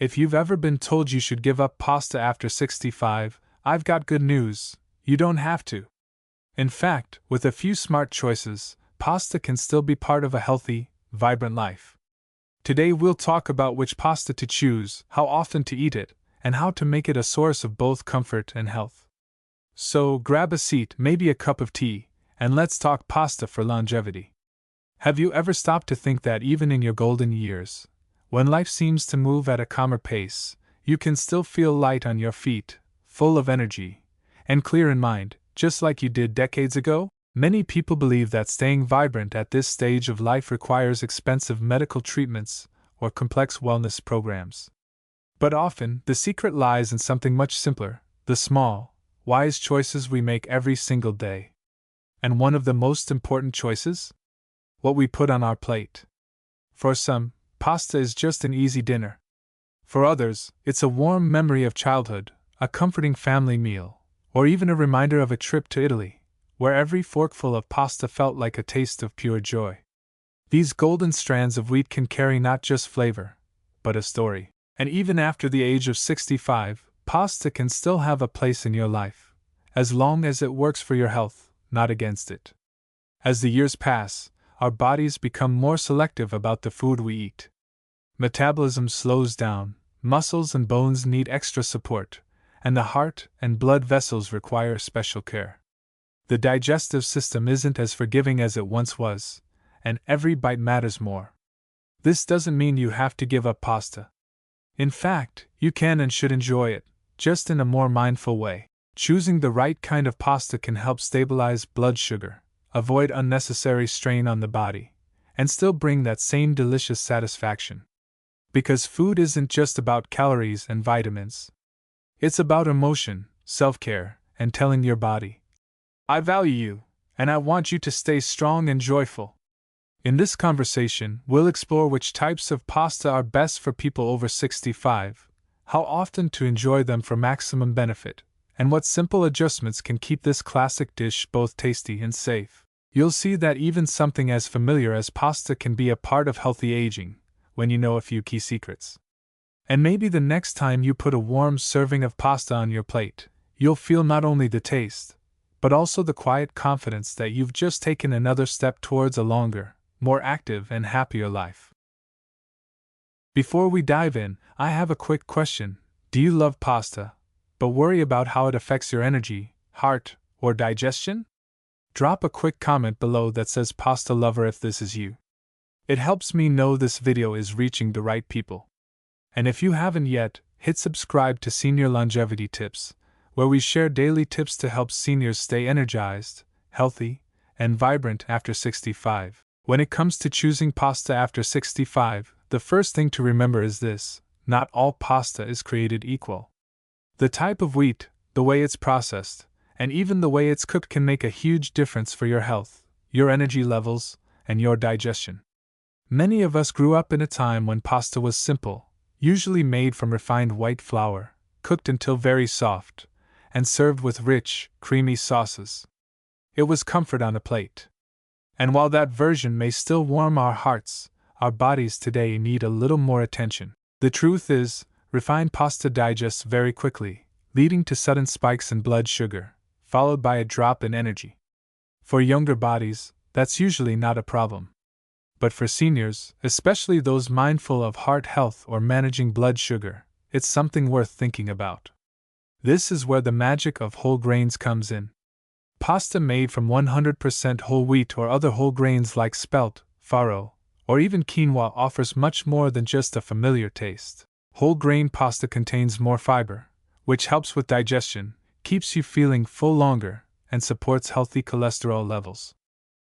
If you've ever been told you should give up pasta after 65, I've got good news: you don't have to. In fact, with a few smart choices, pasta can still be part of a healthy, vibrant life. Today we'll talk about which pasta to choose, how often to eat it, and how to make it a source of both comfort and health. So grab a seat, maybe a cup of tea, and let's talk pasta for longevity. Have you ever stopped to think that even in your golden years, when life seems to move at a calmer pace, you can still feel light on your feet, full of energy, and clear in mind, just like you did decades ago? Many people believe that staying vibrant at this stage of life requires expensive medical treatments or complex wellness programs. But often, the secret lies in something much simpler: the small, wise choices we make every single day. And one of the most important choices? What we put on our plate. For some, pasta is just an easy dinner. For others, it's a warm memory of childhood, a comforting family meal, or even a reminder of a trip to Italy, where every forkful of pasta felt like a taste of pure joy. These golden strands of wheat can carry not just flavor, but a story. And even after the age of 65, pasta can still have a place in your life, as long as it works for your health, not against it. As the years pass, our bodies become more selective about the food we eat. Metabolism slows down, muscles and bones need extra support, and the heart and blood vessels require special care. The digestive system isn't as forgiving as it once was, and every bite matters more. This doesn't mean you have to give up pasta. In fact, you can and should enjoy it, just in a more mindful way. Choosing the right kind of pasta can help stabilize blood sugar, avoid unnecessary strain on the body, and still bring that same delicious satisfaction. Because food isn't just about calories and vitamins. It's about emotion, self-care, and telling your body, I value you, and I want you to stay strong and joyful. In this conversation, we'll explore which types of pasta are best for people over 65, how often to enjoy them for maximum benefit, and what simple adjustments can keep this classic dish both tasty and safe. You'll see that even something as familiar as pasta can be a part of healthy aging, when you know a few key secrets. And maybe the next time you put a warm serving of pasta on your plate, you'll feel not only the taste, but also the quiet confidence that you've just taken another step towards a longer, more active and happier life. Before we dive in, I have a quick question. Do you love pasta, but worry about how it affects your energy, heart, or digestion? Drop a quick comment below that says pasta lover if this is you. It helps me know this video is reaching the right people. And if you haven't yet, hit subscribe to Senior Longevity Tips, where we share daily tips to help seniors stay energized, healthy, and vibrant after 65. When it comes to choosing pasta after 65, the first thing to remember is this: not all pasta is created equal. The type of wheat, the way it's processed, and even the way it's cooked can make a huge difference for your health, your energy levels, and your digestion. Many of us grew up in a time when pasta was simple, usually made from refined white flour, cooked until very soft, and served with rich, creamy sauces. It was comfort on a plate. And while that version may still warm our hearts, our bodies today need a little more attention. The truth is, refined pasta digests very quickly, leading to sudden spikes in blood sugar, followed by a drop in energy. For younger bodies, that's usually not a problem. But for seniors, especially those mindful of heart health or managing blood sugar, it's something worth thinking about. This is where the magic of whole grains comes in. Pasta made from 100% whole wheat or other whole grains like spelt, farro, or even quinoa offers much more than just a familiar taste. Whole grain pasta contains more fiber, which helps with digestion, keeps you feeling full longer, and supports healthy cholesterol levels.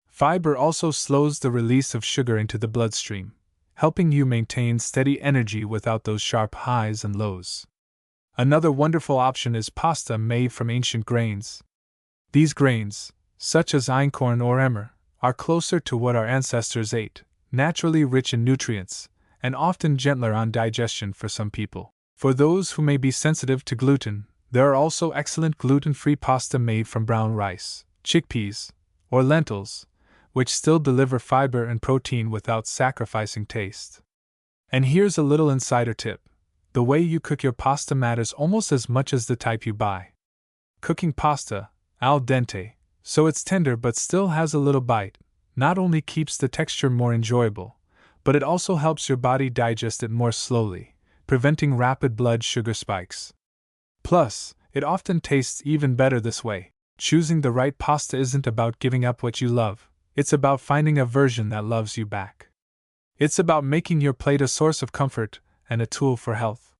Fiber also slows the release of sugar into the bloodstream, helping you maintain steady energy without those sharp highs and lows. Another wonderful option is pasta made from ancient grains. These grains, such as einkorn or emmer, are closer to what our ancestors ate, naturally rich in nutrients, and often gentler on digestion for some people. For those who may be sensitive to gluten, there are also excellent gluten-free pasta made from brown rice, chickpeas, or lentils, which still deliver fiber and protein without sacrificing taste. And here's a little insider tip. The way you cook your pasta matters almost as much as the type you buy. Cooking pasta, al dente, so it's tender but still has a little bite, not only keeps the texture more enjoyable, but it also helps your body digest it more slowly, preventing rapid blood sugar spikes. Plus, it often tastes even better this way. Choosing the right pasta isn't about giving up what you love, it's about finding a version that loves you back. It's about making your plate a source of comfort and a tool for health.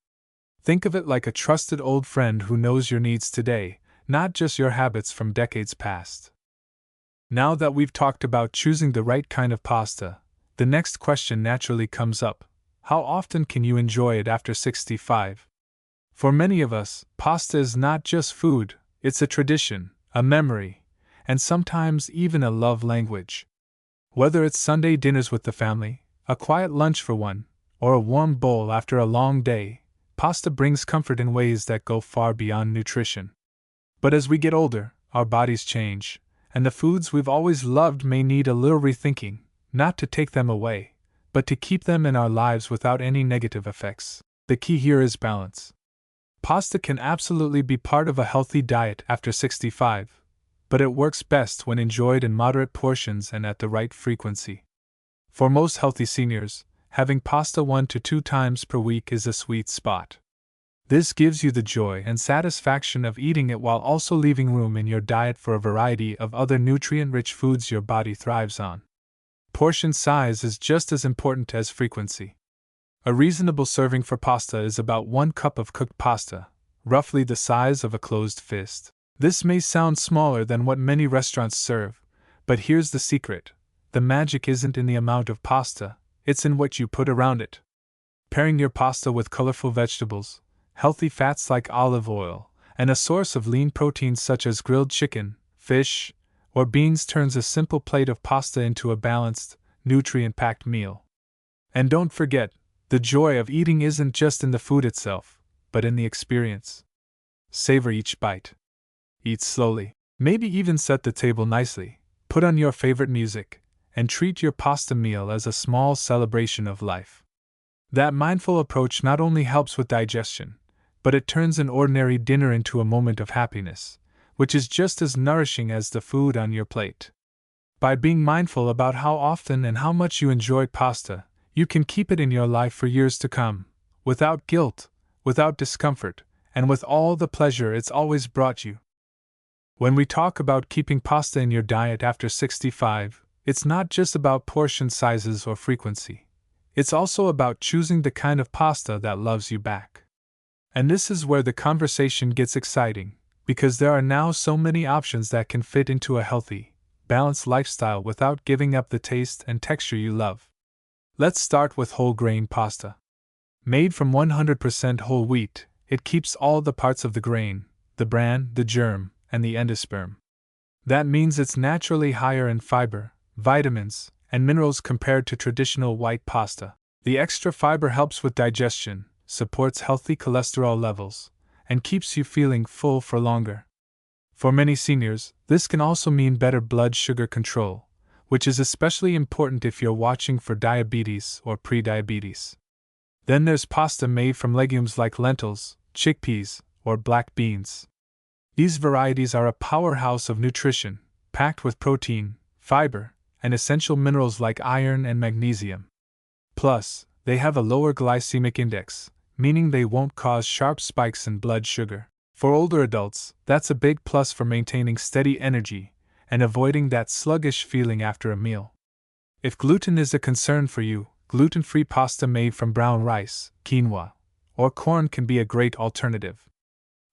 Think of it like a trusted old friend who knows your needs today, not just your habits from decades past. Now that we've talked about choosing the right kind of pasta, the next question naturally comes up: how often can you enjoy it after 65? For many of us, pasta is not just food, it's a tradition, a memory, and sometimes even a love language. Whether it's Sunday dinners with the family, a quiet lunch for one, or a warm bowl after a long day, pasta brings comfort in ways that go far beyond nutrition. But as we get older, our bodies change, and the foods we've always loved may need a little rethinking, not to take them away, but to keep them in our lives without any negative effects. The key here is balance. Pasta can absolutely be part of a healthy diet after 65, but it works best when enjoyed in moderate portions and at the right frequency. For most healthy seniors, having pasta 1 to 2 times per week is a sweet spot. This gives you the joy and satisfaction of eating it while also leaving room in your diet for a variety of other nutrient-rich foods your body thrives on. Portion size is just as important as frequency. A reasonable serving for pasta is about 1 cup of cooked pasta, roughly the size of a closed fist. This may sound smaller than what many restaurants serve, but here's the secret: the magic isn't in the amount of pasta, it's in what you put around it. Pairing your pasta with colorful vegetables, healthy fats like olive oil, and a source of lean proteins such as grilled chicken, fish, or beans turns a simple plate of pasta into a balanced, nutrient-packed meal. And don't forget, the joy of eating isn't just in the food itself, but in the experience. Savor each bite. Eat slowly. Maybe even set the table nicely, put on your favorite music, and treat your pasta meal as a small celebration of life. That mindful approach not only helps with digestion, but it turns an ordinary dinner into a moment of happiness, which is just as nourishing as the food on your plate. By being mindful about how often and how much you enjoy pasta, you can keep it in your life for years to come, without guilt, without discomfort, and with all the pleasure it's always brought you. When we talk about keeping pasta in your diet after 65, it's not just about portion sizes or frequency. It's also about choosing the kind of pasta that loves you back. And this is where the conversation gets exciting, because there are now so many options that can fit into a healthy, balanced lifestyle without giving up the taste and texture you love. Let's start with whole grain pasta. Made from 100% whole wheat, it keeps all the parts of the grain, the bran, the germ, and the endosperm. That means it's naturally higher in fiber, vitamins, and minerals compared to traditional white pasta. The extra fiber helps with digestion, supports healthy cholesterol levels, and keeps you feeling full for longer. For many seniors, this can also mean better blood sugar control, which is especially important if you're watching for diabetes or prediabetes. Then there's pasta made from legumes like lentils, chickpeas, or black beans. These varieties are a powerhouse of nutrition, packed with protein, fiber, and essential minerals like iron and magnesium. Plus, they have a lower glycemic index, meaning they won't cause sharp spikes in blood sugar. For older adults, that's a big plus for maintaining steady energy and avoiding that sluggish feeling after a meal. If gluten is a concern for you, gluten-free pasta made from brown rice, quinoa, or corn can be a great alternative.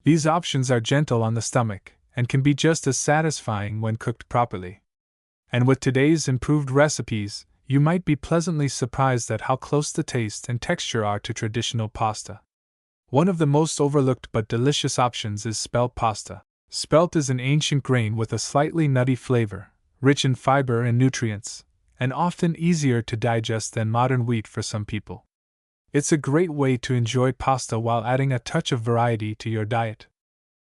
These options are gentle on the stomach and can be just as satisfying when cooked properly. And with today's improved recipes, you might be pleasantly surprised at how close the taste and texture are to traditional pasta. One of the most overlooked but delicious options is spelt pasta. Spelt is an ancient grain with a slightly nutty flavor, rich in fiber and nutrients, and often easier to digest than modern wheat for some people. It's a great way to enjoy pasta while adding a touch of variety to your diet.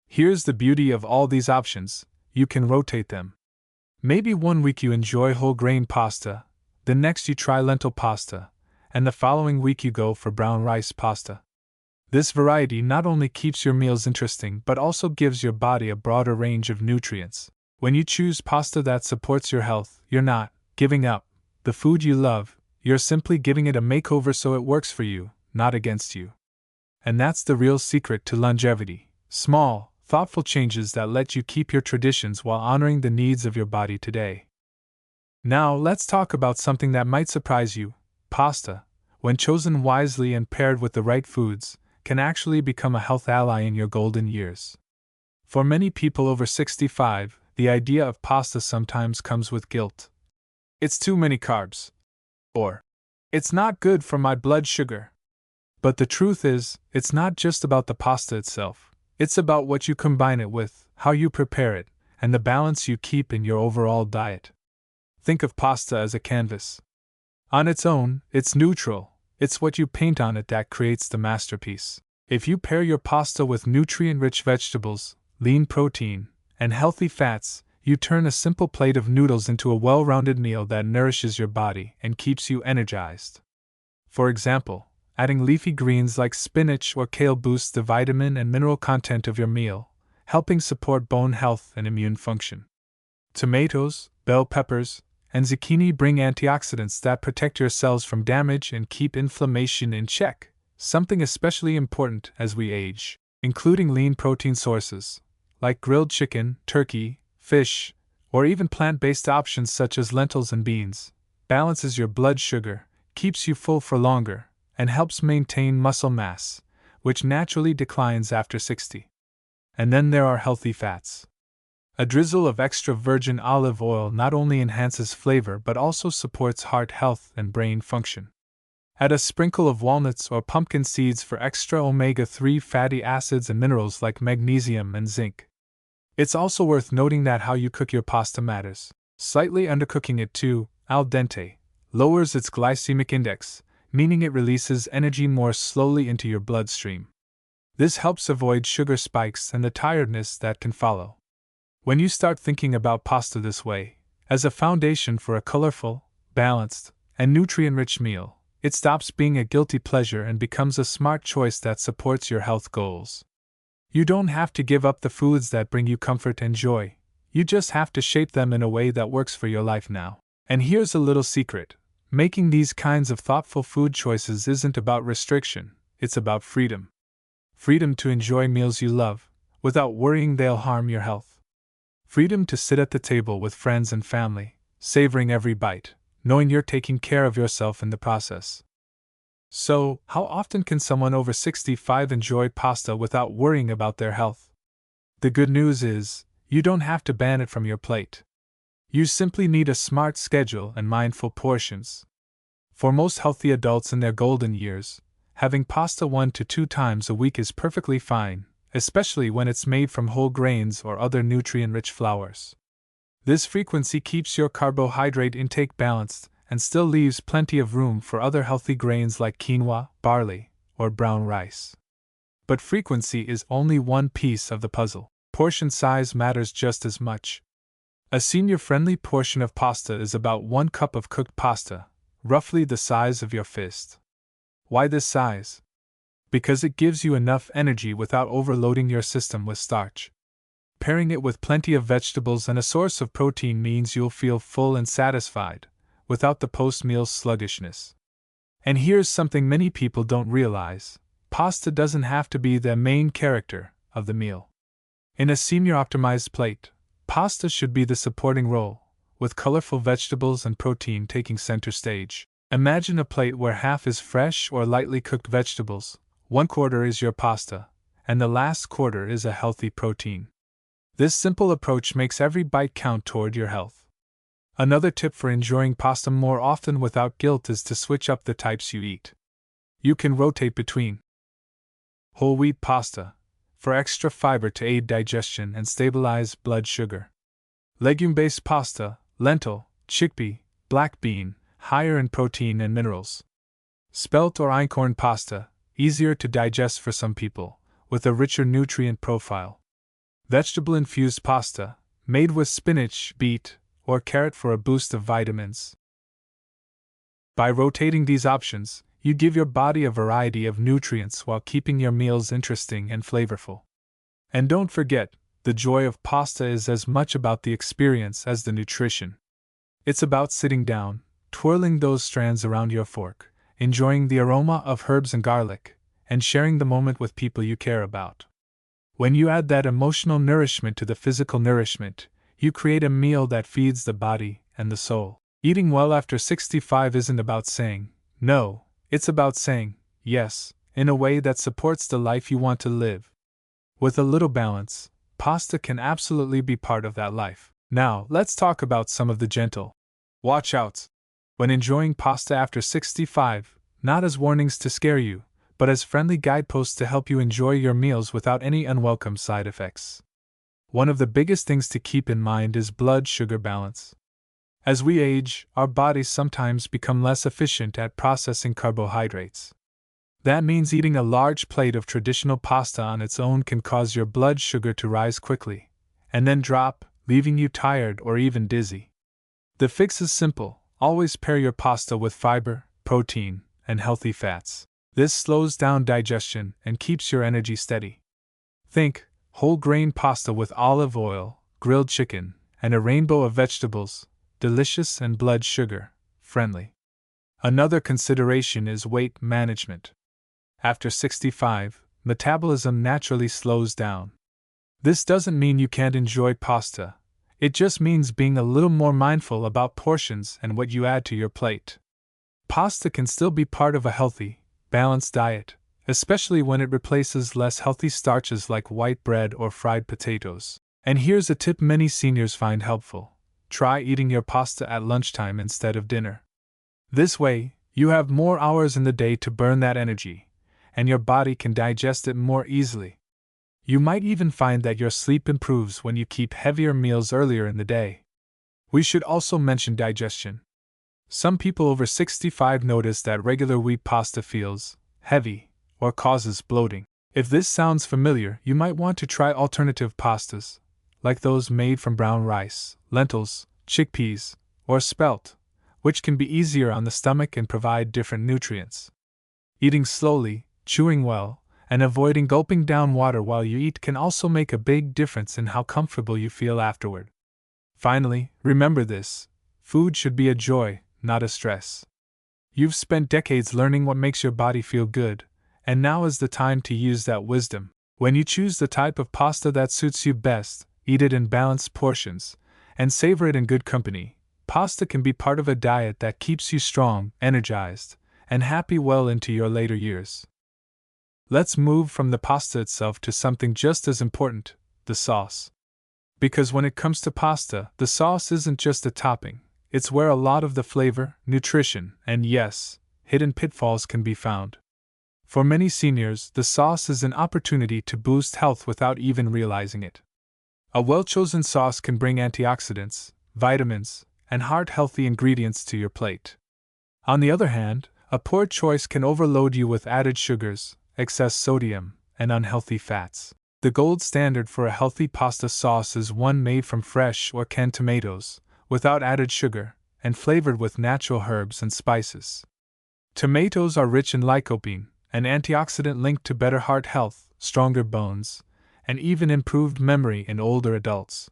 Here's the beauty of all these options: you can rotate them. Maybe one week you enjoy whole grain pasta, the next you try lentil pasta, and the following week you go for brown rice pasta. This variety not only keeps your meals interesting but also gives your body a broader range of nutrients. When you choose pasta that supports your health, you're not giving up the food you love, you're simply giving it a makeover so it works for you, not against you. And that's the real secret to longevity: small, thoughtful changes that let you keep your traditions while honoring the needs of your body today. Now, let's talk about something that might surprise you. Pasta, when chosen wisely and paired with the right foods, can actually become a health ally in your golden years. For many people over 65, the idea of pasta sometimes comes with guilt. It's too many carbs. Or, it's not good for my blood sugar. But the truth is, it's not just about the pasta itself. It's about what you combine it with, how you prepare it, and the balance you keep in your overall diet. Think of pasta as a canvas. On its own, it's neutral. It's what you paint on it that creates the masterpiece. If you pair your pasta with nutrient-rich vegetables, lean protein, and healthy fats, you turn a simple plate of noodles into a well-rounded meal that nourishes your body and keeps you energized. For example, adding leafy greens like spinach or kale boosts the vitamin and mineral content of your meal, helping support bone health and immune function. Tomatoes, bell peppers, and zucchini bring antioxidants that protect your cells from damage and keep inflammation in check, something especially important as we age. Including lean protein sources, like grilled chicken, turkey, fish, or even plant-based options such as lentils and beans, balances your blood sugar, keeps you full for longer, and helps maintain muscle mass, which naturally declines after 60. And then there are healthy fats. A drizzle of extra virgin olive oil not only enhances flavor but also supports heart health and brain function. Add a sprinkle of walnuts or pumpkin seeds for extra omega-3 fatty acids and minerals like magnesium and zinc. It's also worth noting that how you cook your pasta matters. Slightly undercooking it too, al dente, lowers its glycemic index, meaning it releases energy more slowly into your bloodstream. This helps avoid sugar spikes and the tiredness that can follow. When you start thinking about pasta this way, as a foundation for a colorful, balanced, and nutrient-rich meal, it stops being a guilty pleasure and becomes a smart choice that supports your health goals. You don't have to give up the foods that bring you comfort and joy, you just have to shape them in a way that works for your life now. And here's a little secret: making these kinds of thoughtful food choices isn't about restriction, it's about freedom. Freedom to enjoy meals you love, without worrying they'll harm your health. Freedom to sit at the table with friends and family, savoring every bite, knowing you're taking care of yourself in the process. So, how often can someone over 65 enjoy pasta without worrying about their health? The good news is, you don't have to ban it from your plate. You simply need a smart schedule and mindful portions. For most healthy adults in their golden years, having pasta 1 to 2 times a week is perfectly fine, especially when it's made from whole grains or other nutrient-rich flours. This frequency keeps your carbohydrate intake balanced and still leaves plenty of room for other healthy grains like quinoa, barley, or brown rice. But frequency is only one piece of the puzzle. Portion size matters just as much. A senior-friendly portion of pasta is about 1 cup of cooked pasta, roughly the size of your fist. Why this size? Because it gives you enough energy without overloading your system with starch. Pairing it with plenty of vegetables and a source of protein means you'll feel full and satisfied, without the post-meal sluggishness. And here's something many people don't realize: pasta doesn't have to be the main character of the meal. In a senior-optimized plate, pasta should be the supporting role, with colorful vegetables and protein taking center stage. Imagine a plate where half is fresh or lightly cooked vegetables, 1/4 is your pasta, and the last quarter is a healthy protein. This simple approach makes every bite count toward your health. Another tip for enjoying pasta more often without guilt is to switch up the types you eat. You can rotate between whole wheat pasta, for extra fiber to aid digestion and stabilize blood sugar; legume-based pasta, lentil, chickpea, black bean, higher in protein and minerals; spelt or einkorn pasta, easier to digest for some people, with a richer nutrient profile; vegetable-infused pasta, made with spinach, beet, or carrot for a boost of vitamins. By rotating these options, You give your body a variety of nutrients while keeping your meals interesting and flavorful. And don't forget, the joy of pasta is as much about the experience as the nutrition. It's about sitting down, twirling those strands around your fork, enjoying the aroma of herbs and garlic, and sharing the moment with people you care about. When you add that emotional nourishment to the physical nourishment, you create a meal that feeds the body and the soul. Eating well after 65 isn't about saying no, it's about saying yes, in a way that supports the life you want to live. With a little balance, pasta can absolutely be part of that life. Now, let's talk about some of the gentle watch outs when enjoying pasta after 65, not as warnings to scare you, but as friendly guideposts to help you enjoy your meals without any unwelcome side effects. One of the biggest things to keep in mind is blood sugar balance. As we age, our bodies sometimes become less efficient at processing carbohydrates. That means eating a large plate of traditional pasta on its own can cause your blood sugar to rise quickly, and then drop, leaving you tired or even dizzy. The fix is simple: always pair your pasta with fiber, protein, and healthy fats. This slows down digestion and keeps your energy steady. Think whole grain pasta with olive oil, grilled chicken, and a rainbow of vegetables, delicious and blood sugar friendly. Another consideration is weight management. After 65, metabolism naturally slows down. This doesn't mean you can't enjoy pasta, it just means being a little more mindful about portions and what you add to your plate. Pasta can still be part of a healthy, balanced diet, especially when it replaces less healthy starches like white bread or fried potatoes. And here's a tip many seniors find helpful: try eating your pasta at lunchtime instead of dinner. This way, you have more hours in the day to burn that energy, and your body can digest it more easily. You might even find that your sleep improves when you keep heavier meals earlier in the day. We should also mention digestion. Some people over 65 notice that regular wheat pasta feels heavy or causes bloating. If this sounds familiar, you might want to try alternative pastas, like those made from brown rice, lentils, chickpeas, or spelt, which can be easier on the stomach and provide different nutrients. Eating slowly, chewing well, and avoiding gulping down water while you eat can also make a big difference in how comfortable you feel afterward. Finally, remember this: food should be a joy, not a stress. You've spent decades learning what makes your body feel good, and now is the time to use that wisdom. When you choose the type of pasta that suits you best, eat it in balanced portions, and savor it in good company. Pasta can be part of a diet that keeps you strong, energized, and happy well into your later years. Let's move from the pasta itself to something just as important: the sauce. Because when it comes to pasta, the sauce isn't just a topping, it's where a lot of the flavor, nutrition, and yes, hidden pitfalls can be found. For many seniors, the sauce is an opportunity to boost health without even realizing it. A well-chosen sauce can bring antioxidants, vitamins, and heart-healthy ingredients to your plate. On the other hand, a poor choice can overload you with added sugars, excess sodium, and unhealthy fats. The gold standard for a healthy pasta sauce is one made from fresh or canned tomatoes, without added sugar, and flavored with natural herbs and spices. Tomatoes are rich in lycopene, an antioxidant linked to better heart health, stronger bones, and even improved memory in older adults.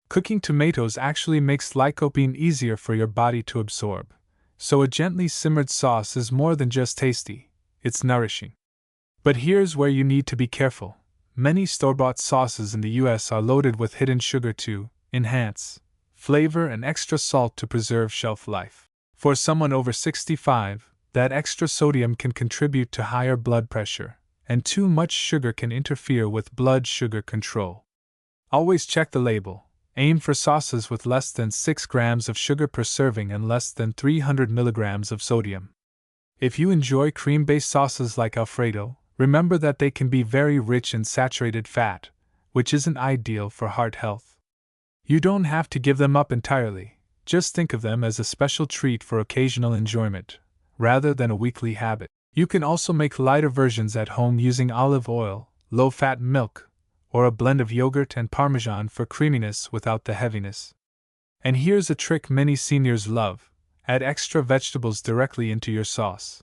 Cooking tomatoes actually makes lycopene easier for your body to absorb, so a gently simmered sauce is more than just tasty, it's nourishing. But here's where you need to be careful. Many store-bought sauces in the US are loaded with hidden sugar to enhance flavor and extra salt to preserve shelf life. For someone over 65, that extra sodium can contribute to higher blood pressure, and too much sugar can interfere with blood sugar control. Always check the label. Aim for sauces with less than 6 grams of sugar per serving and less than 300 milligrams of sodium. If you enjoy cream-based sauces like Alfredo, remember that they can be very rich in saturated fat, which isn't ideal for heart health. You don't have to give them up entirely, just think of them as a special treat for occasional enjoyment, rather than a weekly habit. You can also make lighter versions at home using olive oil, low-fat milk, or a blend of yogurt and Parmesan for creaminess without the heaviness. And here's a trick many seniors love: add extra vegetables directly into your sauce.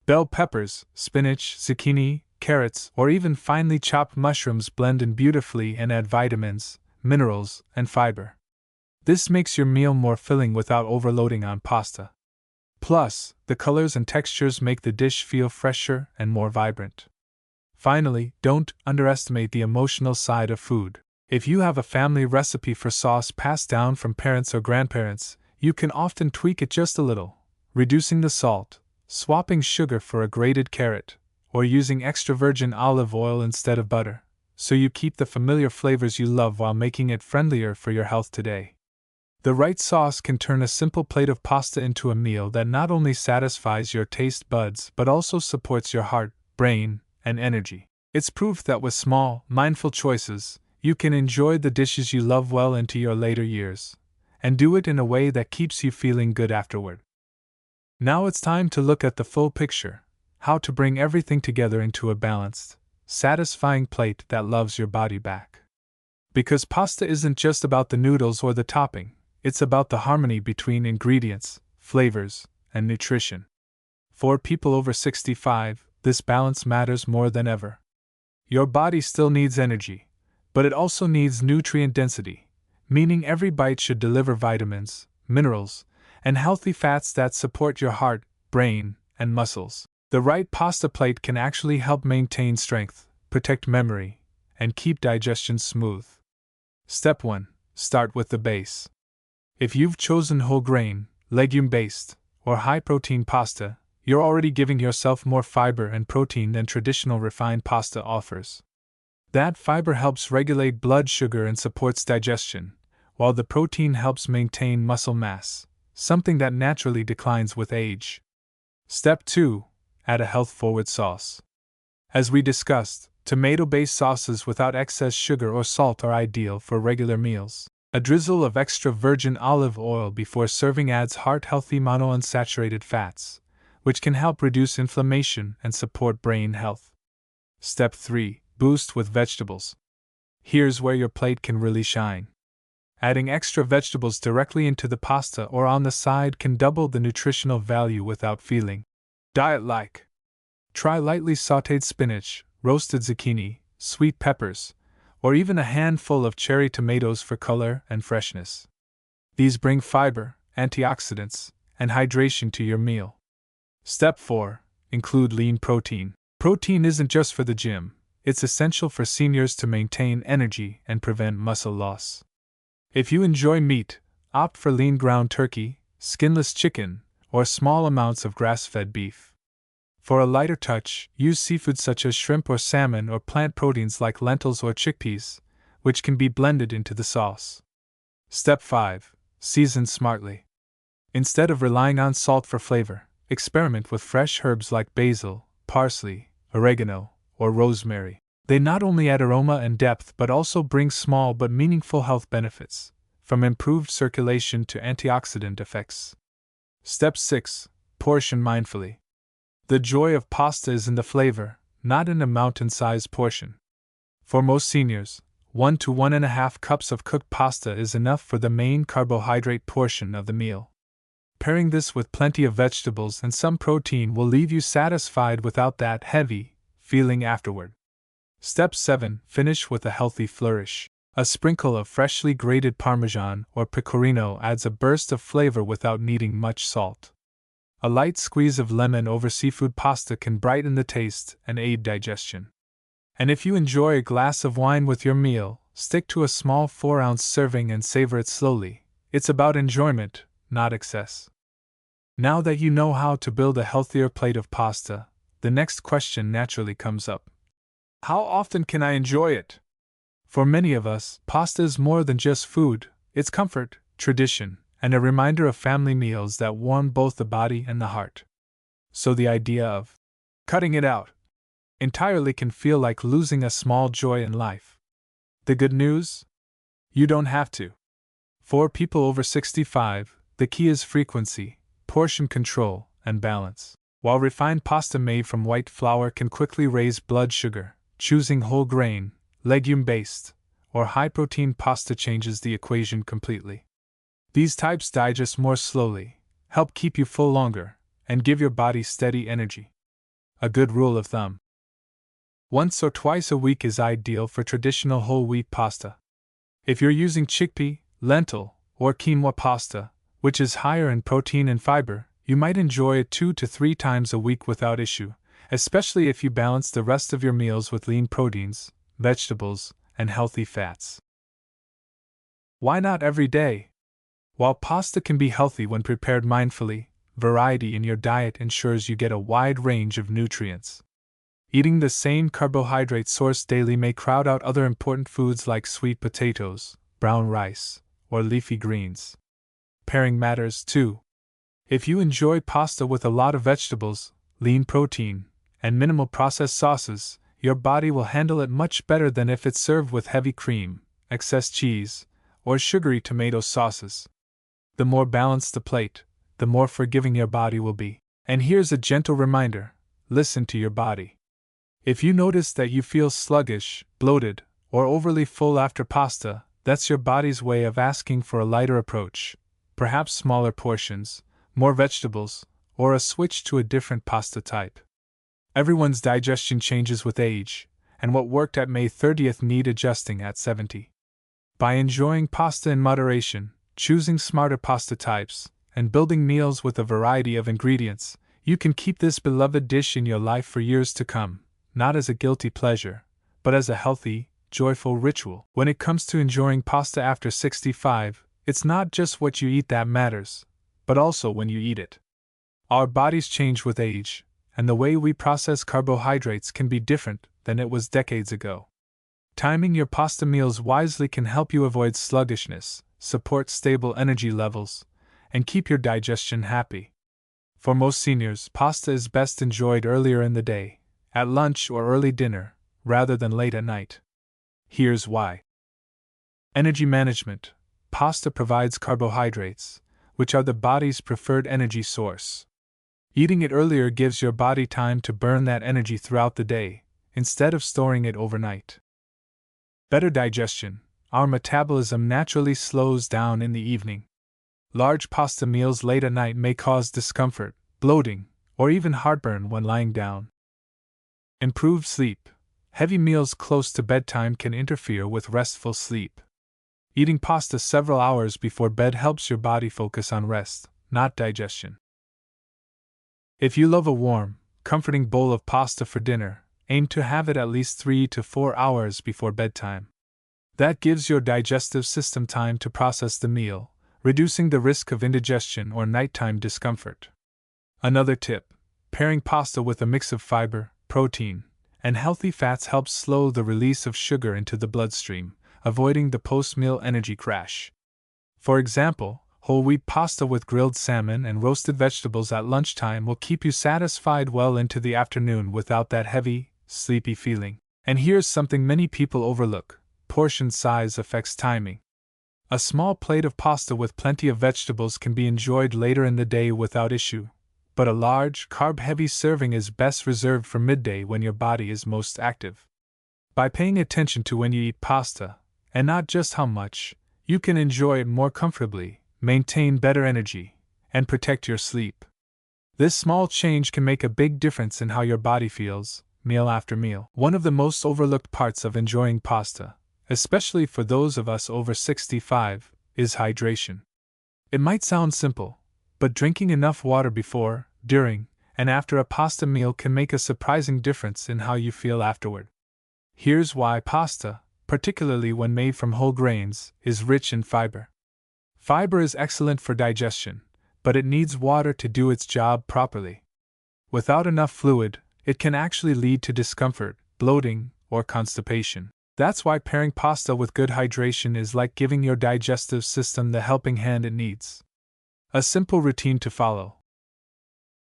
Bell peppers, spinach, zucchini, carrots, or even finely chopped mushrooms blend in beautifully and add vitamins, minerals, and fiber. This makes your meal more filling without overloading on pasta. Plus, the colors and textures make the dish feel fresher and more vibrant. Finally, don't underestimate the emotional side of food. If you have a family recipe for sauce passed down from parents or grandparents, you can often tweak it just a little, reducing the salt, swapping sugar for a grated carrot, or using extra virgin olive oil instead of butter, so you keep the familiar flavors you love while making it friendlier for your health today. The right sauce can turn a simple plate of pasta into a meal that not only satisfies your taste buds but also supports your heart, brain, and energy. It's proof that with small, mindful choices, you can enjoy the dishes you love well into your later years, and do it in a way that keeps you feeling good afterward. Now it's time to look at the full picture, how to bring everything together into a balanced, satisfying plate that loves your body back. Because pasta isn't just about the noodles or the topping, it's about the harmony between ingredients, flavors, and nutrition. For people over 65, this balance matters more than ever. Your body still needs energy, but it also needs nutrient density, meaning every bite should deliver vitamins, minerals, and healthy fats that support your heart, brain, and muscles. The right pasta plate can actually help maintain strength, protect memory, and keep digestion smooth. Step 1. Start with the base. If you've chosen whole grain, legume-based, or high-protein pasta, you're already giving yourself more fiber and protein than traditional refined pasta offers. That fiber helps regulate blood sugar and supports digestion, while the protein helps maintain muscle mass, something that naturally declines with age. Step 2. Add a health-forward sauce. As we discussed, tomato-based sauces without excess sugar or salt are ideal for regular meals. A drizzle of extra virgin olive oil before serving adds heart-healthy monounsaturated fats, which can help reduce inflammation and support brain health. Step 3. Boost with vegetables. Here's where your plate can really shine. Adding extra vegetables directly into the pasta or on the side can double the nutritional value without feeling diet-like. Try lightly sautéed spinach, roasted zucchini, sweet peppers, or even a handful of cherry tomatoes for color and freshness. These bring fiber, antioxidants, and hydration to your meal. Step 4. Include lean protein. Protein isn't just for the gym, it's essential for seniors to maintain energy and prevent muscle loss. If you enjoy meat, opt for lean ground turkey, skinless chicken, or small amounts of grass-fed beef. For a lighter touch, use seafood such as shrimp or salmon or plant proteins like lentils or chickpeas, which can be blended into the sauce. Step 5. Season smartly. Instead of relying on salt for flavor, experiment with fresh herbs like basil, parsley, oregano, or rosemary. They not only add aroma and depth but also bring small but meaningful health benefits, from improved circulation to antioxidant effects. Step 6. Portion mindfully. The joy of pasta is in the flavor, not in a mountain-sized portion. For most seniors, 1 to 1.5 cups of cooked pasta is enough for the main carbohydrate portion of the meal. Pairing this with plenty of vegetables and some protein will leave you satisfied without that heavy feeling afterward. Step 7. Finish with a healthy flourish. A sprinkle of freshly grated Parmesan or pecorino adds a burst of flavor without needing much salt. A light squeeze of lemon over seafood pasta can brighten the taste and aid digestion. And if you enjoy a glass of wine with your meal, stick to a small 4-ounce serving and savor it slowly. It's about enjoyment, not excess. Now that you know how to build a healthier plate of pasta, the next question naturally comes up. How often can I enjoy it? For many of us, pasta is more than just food, it's comfort, tradition, and a reminder of family meals that warm both the body and the heart. So the idea of cutting it out entirely can feel like losing a small joy in life. The good news? You don't have to. For people over 65, the key is frequency, portion control, and balance. While refined pasta made from white flour can quickly raise blood sugar, choosing whole grain, legume-based, or high-protein pasta changes the equation completely. These types digest more slowly, help keep you full longer, and give your body steady energy. A good rule of thumb. Once or twice a week is ideal for traditional whole wheat pasta. If you're using chickpea, lentil, or quinoa pasta, which is higher in protein and fiber, you might enjoy it 2 to 3 times a week without issue, especially if you balance the rest of your meals with lean proteins, vegetables, and healthy fats. Why not every day? While pasta can be healthy when prepared mindfully, variety in your diet ensures you get a wide range of nutrients. Eating the same carbohydrate source daily may crowd out other important foods like sweet potatoes, brown rice, or leafy greens. Pairing matters too. If you enjoy pasta with a lot of vegetables, lean protein, and minimal processed sauces, your body will handle it much better than if it's served with heavy cream, excess cheese, or sugary tomato sauces. The more balanced the plate, the more forgiving your body will be. And here's a gentle reminder: listen to your body. If you notice that you feel sluggish, bloated, or overly full after pasta, that's your body's way of asking for a lighter approach, perhaps smaller portions, more vegetables, or a switch to a different pasta type. Everyone's digestion changes with age, and what worked at May 30th need adjusting at 70. By enjoying pasta in moderation, choosing smarter pasta types, and building meals with a variety of ingredients, you can keep this beloved dish in your life for years to come, not as a guilty pleasure, but as a healthy, joyful ritual. When it comes to enjoying pasta after 65, it's not just what you eat that matters, but also when you eat it. Our bodies change with age, and the way we process carbohydrates can be different than it was decades ago. Timing your pasta meals wisely can help you avoid sluggishness, support stable energy levels, and keep your digestion happy. For most seniors, pasta is best enjoyed earlier in the day, at lunch or early dinner, rather than late at night. Here's why. Energy management. Pasta provides carbohydrates, which are the body's preferred energy source. Eating it earlier gives your body time to burn that energy throughout the day, instead of storing it overnight. Better digestion. Our metabolism naturally slows down in the evening. Large pasta meals late at night may cause discomfort, bloating, or even heartburn when lying down. Improved sleep. Heavy meals close to bedtime can interfere with restful sleep. Eating pasta several hours before bed helps your body focus on rest, not digestion. If you love a warm, comforting bowl of pasta for dinner, aim to have it at least 3 to 4 hours before bedtime. That gives your digestive system time to process the meal, reducing the risk of indigestion or nighttime discomfort. Another tip: pairing pasta with a mix of fiber, protein, and healthy fats helps slow the release of sugar into the bloodstream, avoiding the post-meal energy crash. For example, whole wheat pasta with grilled salmon and roasted vegetables at lunchtime will keep you satisfied well into the afternoon without that heavy, sleepy feeling. And here's something many people overlook: portion size affects timing. A small plate of pasta with plenty of vegetables can be enjoyed later in the day without issue, but a large, carb-heavy serving is best reserved for midday when your body is most active. By paying attention to when you eat pasta, and not just how much, you can enjoy it more comfortably, maintain better energy, and protect your sleep. This small change can make a big difference in how your body feels, meal after meal. One of the most overlooked parts of enjoying pasta, especially for those of us over 65, is hydration. It might sound simple, but drinking enough water before, during, and after a pasta meal can make a surprising difference in how you feel afterward. Here's why: pasta, particularly when made from whole grains, is rich in fiber. Fiber is excellent for digestion, but it needs water to do its job properly. Without enough fluid, it can actually lead to discomfort, bloating, or constipation. That's why pairing pasta with good hydration is like giving your digestive system the helping hand it needs. A simple routine to follow.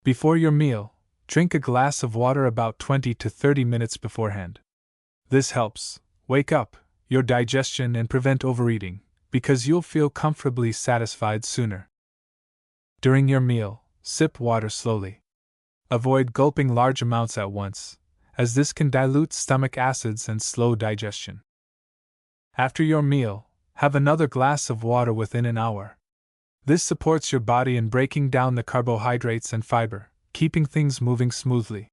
Before your meal, drink a glass of water about 20 to 30 minutes beforehand. This helps wake up your digestion and prevent overeating, because you'll feel comfortably satisfied sooner. During your meal, sip water slowly. Avoid gulping large amounts at once, as this can dilute stomach acids and slow digestion. After your meal, have another glass of water within an hour. This supports your body in breaking down the carbohydrates and fiber, keeping things moving smoothly.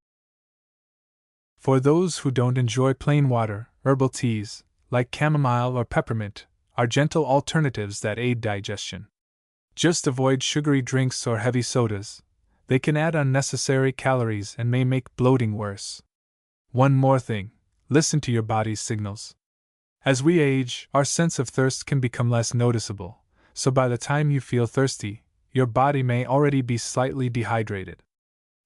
For those who don't enjoy plain water, herbal teas, like chamomile or peppermint, are gentle alternatives that aid digestion. Just avoid sugary drinks or heavy sodas. They can add unnecessary calories and may make bloating worse. One more thing, listen to your body's signals. As we age, our sense of thirst can become less noticeable, so by the time you feel thirsty, your body may already be slightly dehydrated.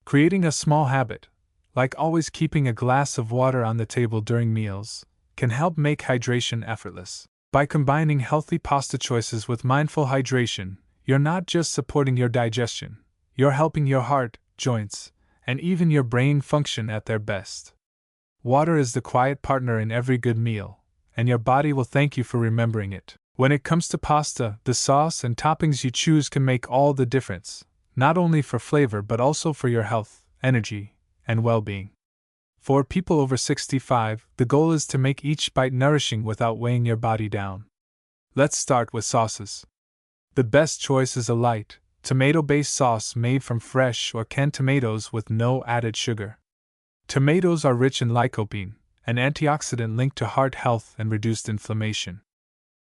Creating a small habit, like always keeping a glass of water on the table during meals, can help make hydration effortless. By combining healthy pasta choices with mindful hydration, you're not just supporting your digestion, you're helping your heart, joints, and even your brain function at their best. Water is the quiet partner in every good meal, and your body will thank you for remembering it. When it comes to pasta, the sauce and toppings you choose can make all the difference, not only for flavor but also for your health, energy, and well-being. For people over 65, the goal is to make each bite nourishing without weighing your body down. Let's start with sauces. The best choice is a light, tomato-based sauce made from fresh or canned tomatoes with no added sugar. Tomatoes are rich in lycopene, an antioxidant linked to heart health and reduced inflammation.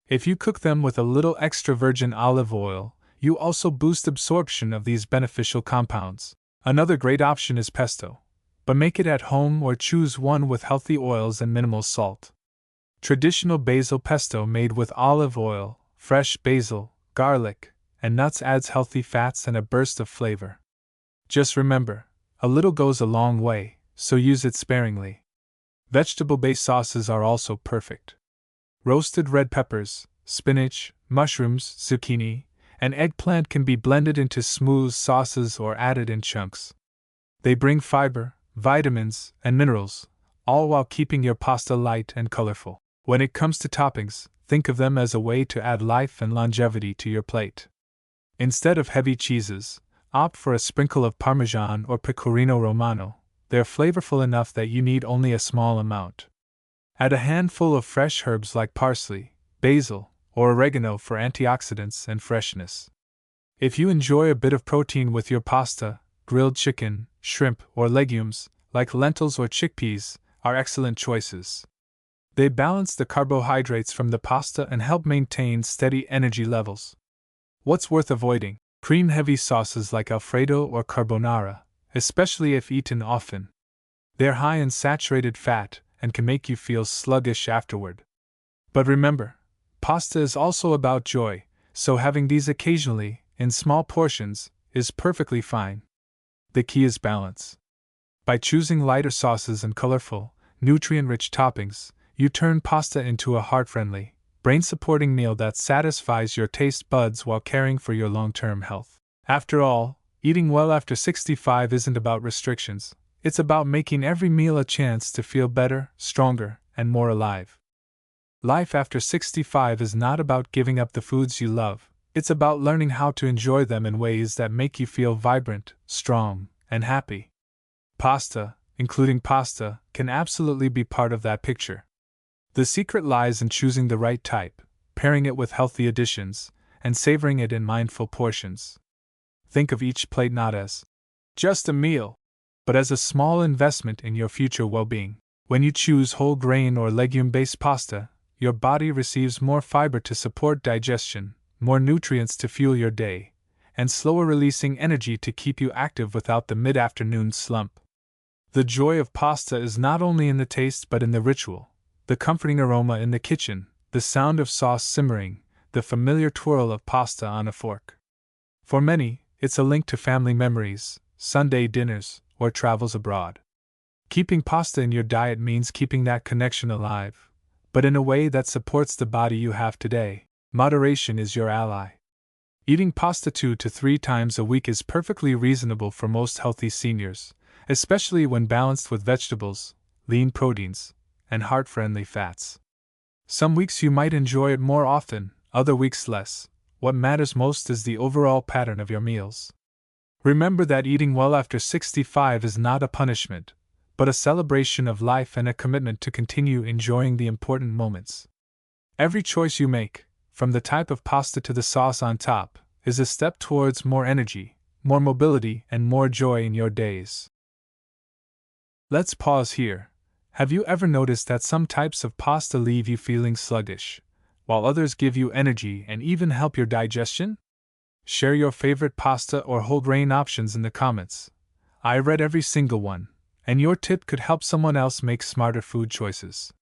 If you cook them with a little extra virgin olive oil, you also boost absorption of these beneficial compounds. Another great option is pesto, but make it at home or choose one with healthy oils and minimal salt. Traditional basil pesto made with olive oil, fresh basil, garlic, and nuts adds healthy fats and a burst of flavor. Just remember, a little goes a long way, so use it sparingly. Vegetable-based sauces are also perfect. Roasted red peppers, spinach, mushrooms, zucchini, and eggplant can be blended into smooth sauces or added in chunks. They bring fiber, vitamins, and minerals, all while keeping your pasta light and colorful. When it comes to toppings, think of them as a way to add life and longevity to your plate. Instead of heavy cheeses, opt for a sprinkle of Parmesan or Pecorino Romano. They're flavorful enough that you need only a small amount. Add a handful of fresh herbs like parsley, basil, or oregano for antioxidants and freshness. If you enjoy a bit of protein with your pasta, grilled chicken, shrimp, or legumes, like lentils or chickpeas, are excellent choices. They balance the carbohydrates from the pasta and help maintain steady energy levels. What's worth avoiding? Cream-heavy sauces like Alfredo or carbonara, especially if eaten often. They're high in saturated fat and can make you feel sluggish afterward. But remember, pasta is also about joy, so having these occasionally, in small portions, is perfectly fine. The key is balance. By choosing lighter sauces and colorful, nutrient-rich toppings, you turn pasta into a heart-friendly, brain-supporting meal that satisfies your taste buds while caring for your long-term health. After all, eating well after 65 isn't about restrictions, it's about making every meal a chance to feel better, stronger, and more alive. Life after 65 is not about giving up the foods you love, it's about learning how to enjoy them in ways that make you feel vibrant, strong, and happy. Pasta, including pasta, can absolutely be part of that picture. The secret lies in choosing the right type, pairing it with healthy additions, and savoring it in mindful portions. Think of each plate not as just a meal, but as a small investment in your future well-being. When you choose whole grain or legume-based pasta, your body receives more fiber to support digestion, more nutrients to fuel your day, and slower releasing energy to keep you active without the mid-afternoon slump. The joy of pasta is not only in the taste but in the ritual, the comforting aroma in the kitchen, the sound of sauce simmering, the familiar twirl of pasta on a fork. For many, it's a link to family memories, Sunday dinners, or travels abroad. Keeping pasta in your diet means keeping that connection alive, but in a way that supports the body you have today. Moderation is your ally. Eating pasta 2 to 3 times a week is perfectly reasonable for most healthy seniors, especially when balanced with vegetables, lean proteins, and heart-friendly fats. Some weeks you might enjoy it more often, other weeks less. What matters most is the overall pattern of your meals. Remember that eating well after 65 is not a punishment, but a celebration of life and a commitment to continue enjoying the important moments. Every choice you make, from the type of pasta to the sauce on top, is a step towards more energy, more mobility, and more joy in your days. Let's pause here, Have you ever noticed that some types of pasta leave you feeling sluggish, while others give you energy and even help your digestion? Share your favorite pasta or whole grain options in the comments. I read every single one, and your tip could help someone else make smarter food choices.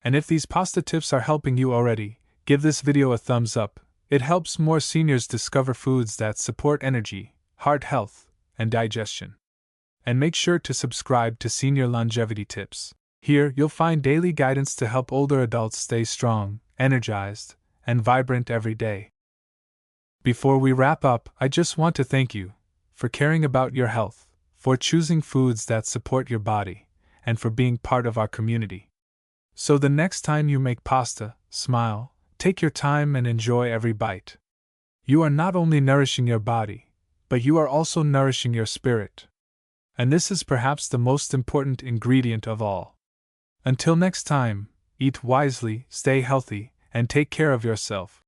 And if these pasta tips are helping you already, give this video a thumbs up. It helps more seniors discover foods that support energy, heart health, and digestion. And make sure to subscribe to Senior Longevity Tips. Here you'll find daily guidance to help older adults stay strong, energized, and vibrant every day. Before we wrap up, I just want to thank you for caring about your health, for choosing foods that support your body, and for being part of our community. So the next time you make pasta, smile, take your time and enjoy every bite. You are not only nourishing your body, but you are also nourishing your spirit. And this is perhaps the most important ingredient of all. Until next time, eat wisely, stay healthy, and take care of yourself.